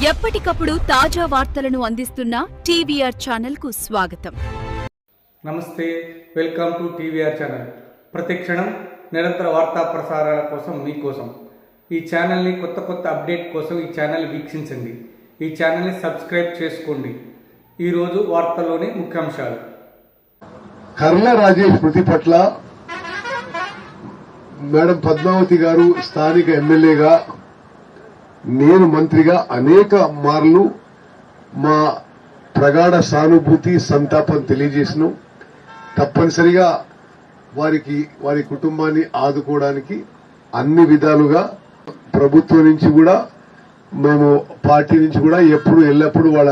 ఎప్పటికప్పుడు తాజా వార్తలను అందిస్తున్న టీవీఆర్ ఛానల్ కు స్వాగతం. నమస్తే, వెల్కమ్ టు టీవీఆర్ ఛానల్. ప్రతిక్షణం నిరంతర వార్తా ప్రసారాల కోసం మీకోసం ఈ ఛానల్ని కొత్త అప్డేట్ కోసం ఈ ఛానల్ వీక్షించండి. ఈ ఛానల్ని సబ్స్క్రైబ్ చేసుకోండి. ఈరోజు వార్తల్లోని ముఖ్యాంశాలు. కర్ల రాజేష్ మృతి పట్ల మేడం పద్మావతి గారు స్థానిక ఎమ్మెల్యేగా, నేను మంత్రిగా అనేక మార్లు మా ప్రగాఢ సానుభూతి సంతాపం తెలియజేసినాం. తప్పనిసరిగా వారి కుటుంబాన్ని ఆదుకోవడానికి అన్ని విధాలుగా ప్రభుత్వం నుంచి కూడా, మేము పార్టీ నుంచి కూడా ఎల్లప్పుడూ వాళ్ళ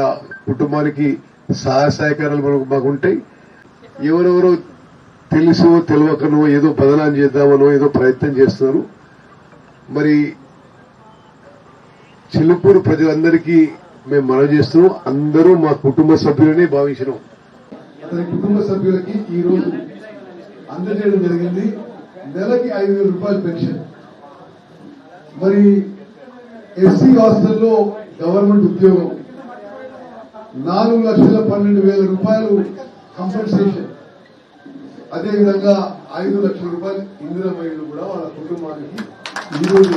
కుటుంబానికి సహాయ సహకారాలు మాకు ఉంటాయి. ఎవరెవరో తెలుసో తెలియకనో ఏదో బదనాం చేద్దామనో ఏదో ప్రయత్నం చేస్తున్నారు. మరి చిలుకూరు ప్రజలందరికీ మేము మనవి చేస్తున్నాం, అందరూ మా కుటుంబ సభ్యులనే భావించినాం. అతని కుటుంబ సభ్యులకి ఈ రోజు అందజేయడం జరిగింది. నెలకి 5,000 రూపాయల పెన్షన్. మరి ఎస్సీ హాస్టల్లో గవర్నమెంట్ ఉద్యోగం 4,12,000 రూపాయలు కంపెన్సేషన్, అదేవిధంగా 5 లక్షల రూపాయలు ఇందిరా మహిళలు కూడా వాళ్ళ కుటుంబానికి ఈ రోజు